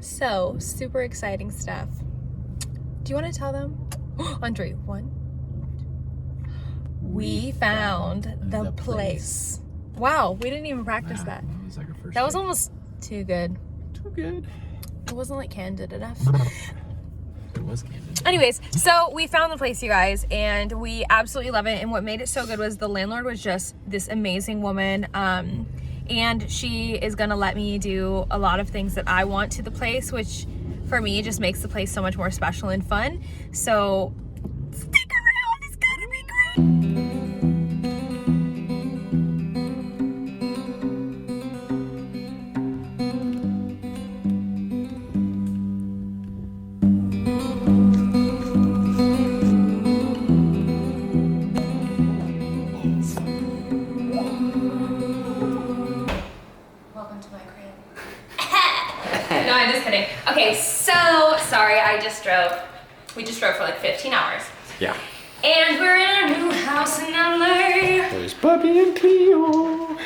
So, super exciting stuff. Do you want to tell them? On 3, 1. We found the place. Wow, we didn't even practice that. That was like our first That was take. almost too good. Too good. It wasn't like candid enough. It was candid. Anyways, so we found the place, you guys, and we absolutely love it. And what made it so good was the landlord was just this amazing woman. And she is gonna let me do a lot of things that I want to the place, which for me just makes the place so much more special and fun. So stick around, it's gonna be great. Welcome to my crib. No, I'm just kidding. Okay, so sorry, we just drove for like 15 hours. Yeah. And we're in a new house in LA. There's Bobby and Cleo.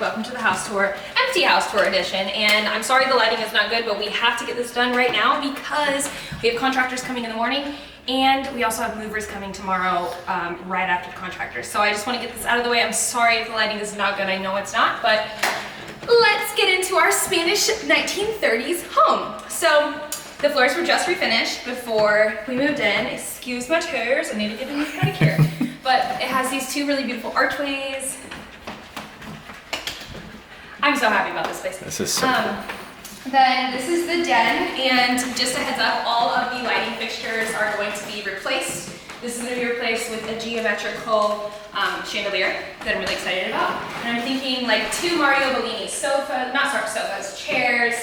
Welcome to the house tour, empty house tour edition. And I'm sorry the lighting is not good, but we have to get this done right now because we have contractors coming in the morning and we also have movers coming tomorrow right after the contractors. So I just want to get this out of the way. I'm sorry if the lighting is not good. I know it's not, but let's get into our Spanish 1930s home. So the floors were just refinished before we moved in. Excuse my toes, I need to get a new pedicure. But it has these two really beautiful archways. I'm so happy about this place. This is so cool. Then this is the den, and just a heads up, all of the lighting fixtures are going to be replaced. This is going to be replaced with a geometrical chandelier that I'm really excited about. And I'm thinking like 2 Mario Bellini sofas, not sofas, chairs.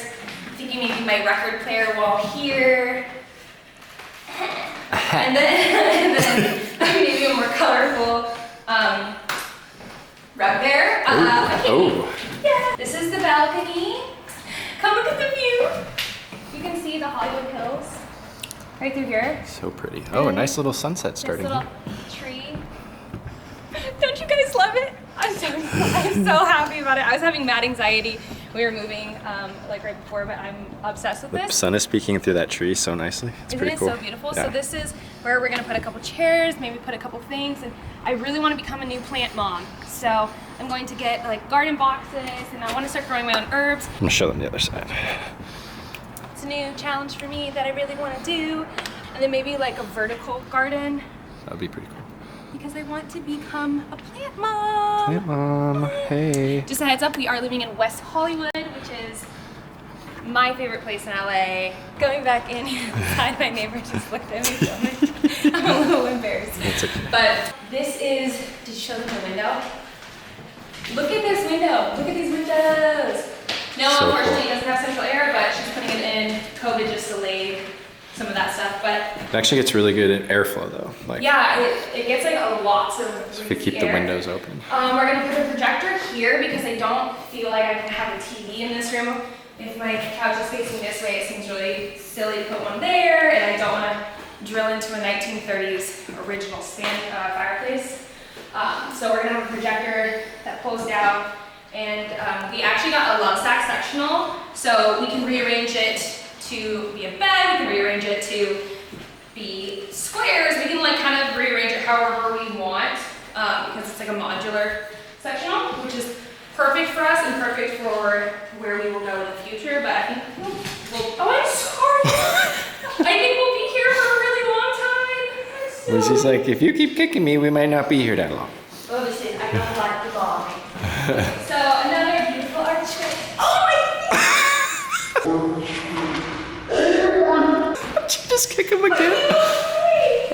I'm thinking maybe my record player wall here. and then maybe a more colorful rug there. Oh. Yeah. This is the balcony. Come look at the view. You can see the Hollywood Hills right through here. So pretty. Oh, a nice little sunset starting This little here. tree. Don't you guys love it? I'm so happy about it. I was having mad anxiety. We were moving like right before, but I'm obsessed with The this. sun is peeking through that tree so nicely. It's Isn't pretty it cool. so beautiful? Yeah. So this is where we're gonna put a couple chairs, maybe put a couple things, and I really want to become a new plant mom. So I'm going to get like garden boxes, and I want to start growing my own herbs. I'm gonna show them the other side. It's a new challenge for me that I really want to do, and then maybe like a vertical garden That would be pretty cool. because I want to become a plant mom. Hey, Mom. Hey. Just a heads up, we are living in West Hollywood, which is my favorite place in LA. Going back in inside, my neighbor just looked at me so much. I'm a little embarrassed. It's okay. But this is, did you show them the window? Look at this window. Look at these windows. No, So unfortunately, cool. it doesn't have central air, but she's putting it in. COVID just delayed some of that stuff, but It actually gets really good in airflow though. Like yeah, it gets like a lots of if we keep the air. windows open. We're gonna put a projector here because I don't feel like I can have a TV in this room. If my couch is facing this way, it seems really silly to put one there, and I don't wanna drill into a 1930s original fireplace. So we're gonna have a projector that pulls down, and we actually got a love sack sectional, so we can rearrange it to be a bed, we can rearrange it to be squares, we can like kind of rearrange it however we want, because it's like a modular sectional, which is perfect for us and perfect for where we will go in the future, but I think oh, I'm sorry. I think we'll be here for a really long time. Lucy's like, if you keep kicking me, we might not be here that long. Oh, listen, I don't like the ball. So another beautiful archway. Oh Did you just kick him again?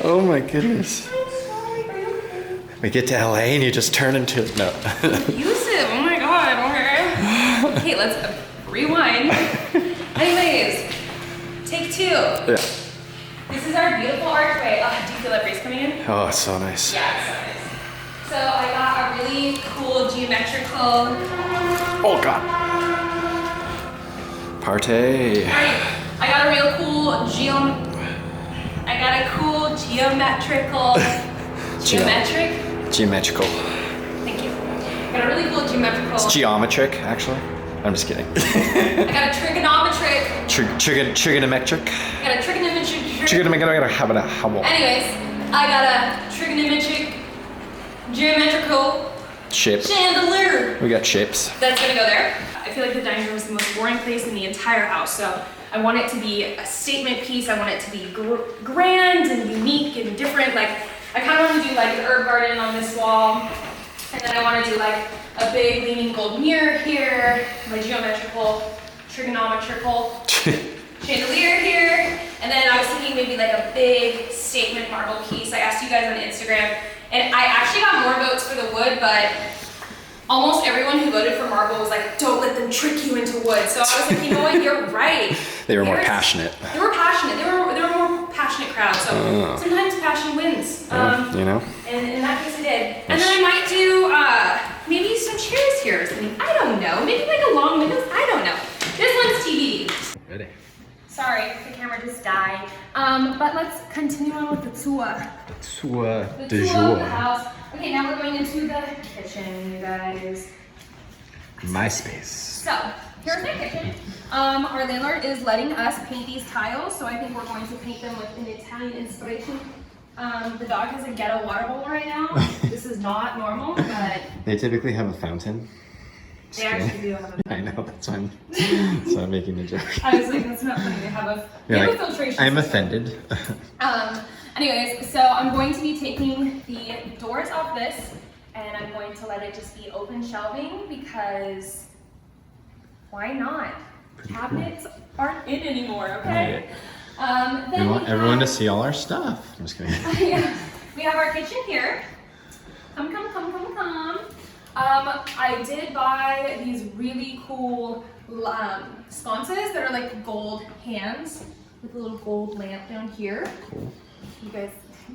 Oh my goodness. I'm sorry. Are you okay? We get to LA and you just turn into no. Abusive. Oh my god. Okay. Okay, let's rewind. Anyways, take 2. Yeah. This is our beautiful archway. Oh, do you feel that breeze coming in? Oh, it's so nice. Yeah, it's so nice. So I got a really cool geometrical. Oh God. Partay. I got a real cool geometrical. Geometrical. Thank you. Got a really cool geometrical. It's geometric, actually. I'm just kidding. I got a trigonometric Trigonometric. I got a trigonometric. Anyways, I got a trigonometric geometrical shape. chandelier. We got shapes. That's gonna go there. I feel like the dining room is the most boring place in the entire house, so I want it to be a statement piece. I want it to be grand and unique and different. Like, I kind of want to do like an herb garden on this wall, and then I want to do like a big leaning gold mirror here, my geometrical, trigonometrical chandelier here, and then I was thinking maybe like a big statement marble piece. I asked you guys on Instagram, and I actually got more votes for the wood, but almost everyone who voted for marble was like, don't let them trick you into wood. So I was like, you know what, you're right. They were more passionate. They were passionate. They were a more passionate crowd. So sometimes passion wins. You know? And in that case it did. And then I might do maybe some chairs here or something. I don't know. Maybe like a long windows. I don't know. This one's TBD. Ready. Sorry, the camera just died. But let's continue on with the tour. Tour The de tour of the jour. house. Okay, now we're going into the kitchen, you guys. MySpace. So, here's my kitchen. Our landlord is letting us paint these tiles, so I think we're going to paint them with an Italian inspiration. The dog has a ghetto water bowl right now. This is not normal, but They typically have a fountain. they actually do have a I know, that's why I'm making the joke. I was like, that's not funny. They have a, You're they have like, a filtration I'm system. offended. Anyways, so I'm going to be taking the doors off this, and I'm going to let it just be open shelving because why not? Cabinets aren't in anymore, okay? Then We want we everyone to have- see all our stuff. I'm just kidding. Yeah. We have our kitchen here. Come. I did buy these really cool sconces that are like gold hands with a little gold lamp down here. Cool. You guys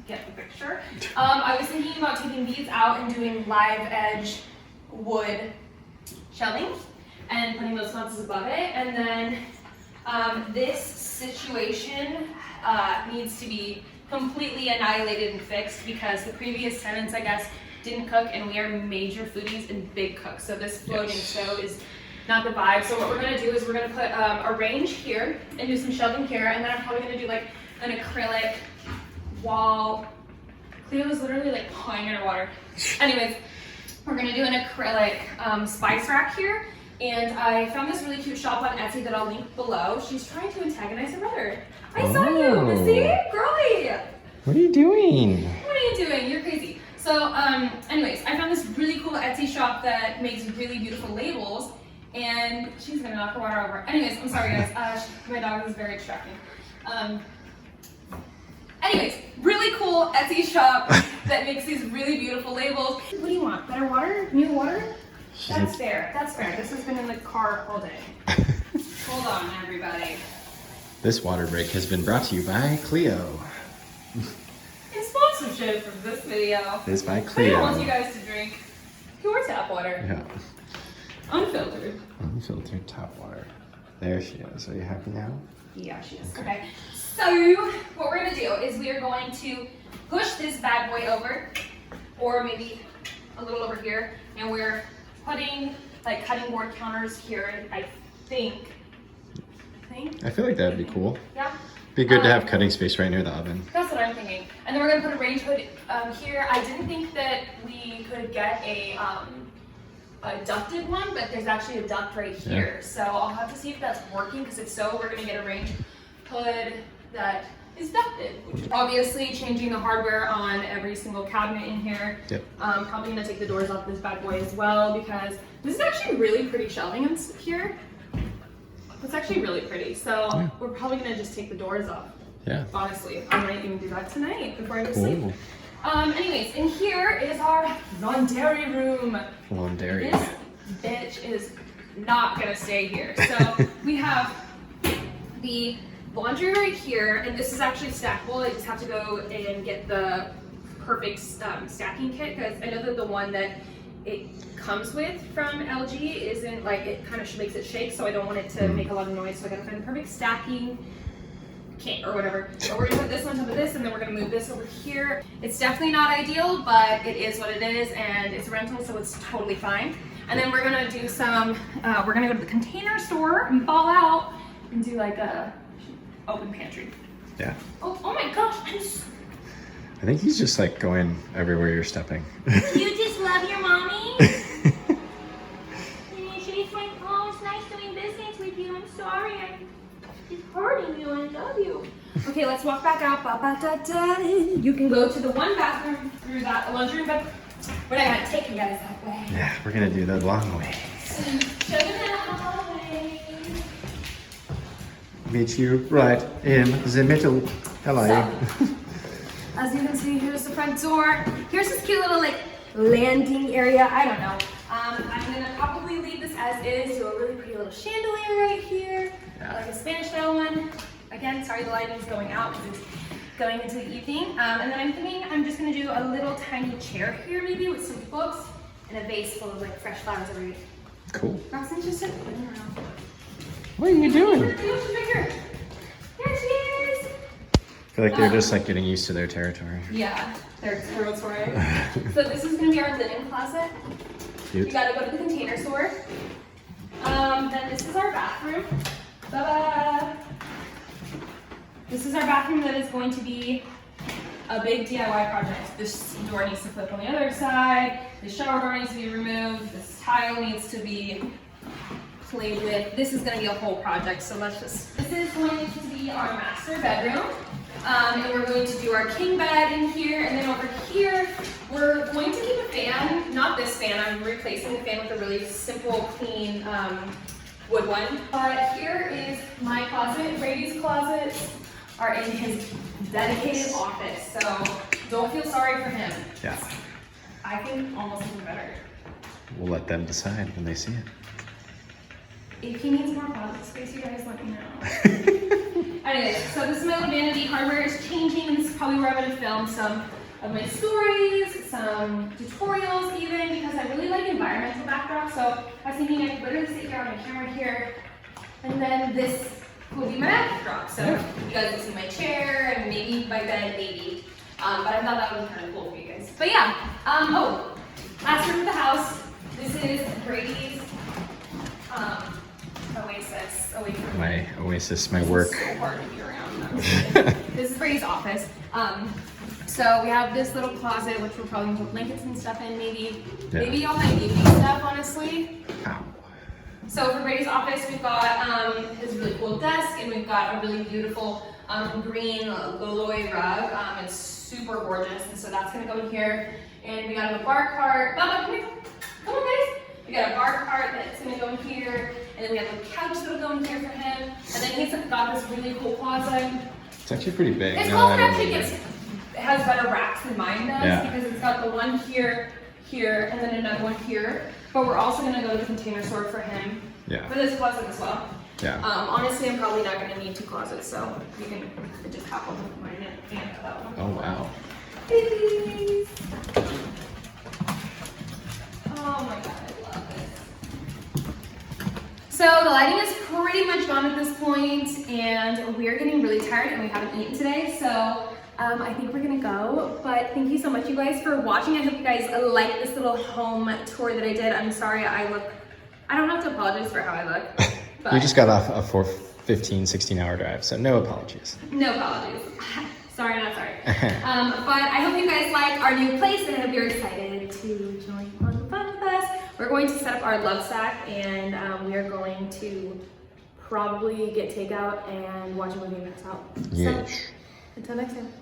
get the picture. I was thinking about taking these out and doing live edge wood shelving and putting those sconces above it. And then this situation needs to be completely annihilated and fixed because the previous tenants, I guess, didn't cook, and we are major foodies and big cooks. So this floating stove is not the vibe. So what we're gonna do is we're gonna put a range here and do some shelving here, and then I'm probably gonna do like an acrylic wall. Cleo's literally like pawing underwater. Anyways, we're gonna do an acrylic spice rack here. And I found this really cute shop on Etsy that I'll link below. She's trying to antagonize her brother. I saw you, Missy, girly. What are you doing? What are you doing? You're crazy. So, anyways, I found this really cool Etsy shop that makes really beautiful labels, and she's gonna knock her water over. Anyways, I'm sorry guys, my dog is very distracting. Anyways, really cool Etsy shop that makes these really beautiful labels. What do you want? Better water? New water? That's fair. That's fair. This has been in the car all day. Hold on, everybody. This water break has been brought to you by Cleo. In sponsorship of this video. This by Cleo Cleo. wants you guys to drink pure tap water. Yeah. Unfiltered. Unfiltered tap water. There she is. Are you happy now? Yeah, she is. Okay. So what we're gonna do is we are going to push this bad boy over, or maybe a little over here, and we're putting like cutting board counters here. I think. I feel like that would be cool. Yeah. Be good to have cutting space right near the oven. That's what I'm thinking. And then we're gonna put a range hood here. I didn't think that we could get a ducted one, but there's actually a duct right here. Yeah. So I'll have to see if that's working, because if so, we're gonna get a range hood that is ducted. Obviously, changing the hardware on every single cabinet in here. Yep. Probably gonna take the doors off this bad boy as well, because this is actually really pretty shelving in here. It's actually really pretty. So we're probably gonna just take the doors off. Yeah. Honestly, I might even do that tonight before I go to sleep. Ooh. Anyways, in here is our laundry room. Laundry. This bitch is not gonna stay here. So we have the laundry right here, and this is actually stackable. I just have to go and get the perfect stacking kit, because I know that the one that it comes with from LG isn't like, it kind of makes it shake, so I don't want it to make a lot of noise. So I gotta find the perfect stacking kit or whatever. So we're gonna put this on top of this, and then we're gonna move this over here. It's definitely not ideal, but it is what it is, and it's a rental, so it's totally fine. And then we're gonna do some, we're gonna go to the Container Store and ball out and do like a open pantry. Yeah. Oh my gosh, I think he's just like going everywhere you're stepping. You just love your mommy? She's like, oh, it's nice doing business with you. I'm sorry, I'm just hurting you. I love you. Okay, let's walk back out. Ba, ba, da, da. You can go to the one bathroom through that lunchroom, but we're not gonna take you guys that way. Yeah, we're gonna do the long way. Show them the hallway. Meet you right in the middle. Hello. So, as you can see, here's the front door. Here's this cute little like landing area. I don't know. I'm gonna probably leave this as is. Do a really pretty little chandelier right here, like a Spanish style one. Again, sorry the lighting's going out because it's going into the evening. And then I'm thinking I'm just gonna do a little tiny chair here maybe with some books and a vase full of like fresh flowers every week. Cool. Roxanne's just sitting around. What are you doing? Here she is. I feel like they're just like getting used to their territory. Yeah, they're territory. So this is gonna be our linen closet. Cute. We gotta go to the container store. Then this is our bathroom. Ta-da! This is our bathroom that is going to be a big DIY project. This door needs to flip on the other side. The shower door needs to be removed. This tile needs to be played with. This is gonna be a whole project, so let's just, this is going to be our master bedroom. And we're going to do our king bed in here, and then over here, we're going to keep a fan, not this fan, I'm replacing the fan with a really simple, clean wood one. But here is my closet. Brady's closets are in his dedicated office, so don't feel sorry for him. Yeah. I can almost do better. We'll let them decide when they see it. If he needs more closet space, you guys let me know. Anyways, so this is my little vanity. Hardware is changing, and this is probably where I'm going to film some of my stories, some tutorials even, because I really like environmental backdrops. So I was thinking I could literally sit here on my camera here, and then this will be my backdrop. So you guys can see my chair and maybe my bed, maybe. But I thought that would be kind of cool for you guys. But yeah, last room of the house. This is Brady's oasis away from My oasis, my work. so hard to be around. This is Brady's office. So we have this little closet, which we're probably gonna put blankets and stuff in, maybe. Yeah. Maybe all my evening stuff, honestly. Ow. So for Brady's office, we've got his really cool desk, and we've got a really beautiful green Loloy rug. It's super gorgeous, and so that's gonna go in here. And we got a bar cart. Bubba, come here. Come on, guys. We got a bar cart that's gonna go in here, and then we have a couch that'll go in here for him. And then he's got this really cool closet. It's actually pretty big. His now closet that I actually remember. has better racks than mine does, Yeah. because it's got the one here, here, and then another one here. But we're also gonna go to the container store for him. Yeah. For this closet as well. Yeah. Honestly, I'm probably not gonna need 2 closets, so you can just have one with mine and that one. Oh wow. Babies. Oh my god, I love this. So the lighting is pretty much gone at this point, and we are getting really tired, and we haven't eaten today, so I think we're gonna go. But thank you so much, you guys, for watching. I hope you guys like this little home tour that I did. I'm sorry I don't have to apologize for how I look. But You just got off a 16-hour drive, so no apologies. no apologies. Sorry, not sorry. But I hope you guys like our new place, and I hope you're excited to join on the fun with us. We're going to set up our love stack, and we are going to probably get takeout and watch a movie and pass out. Yes. So, until next time.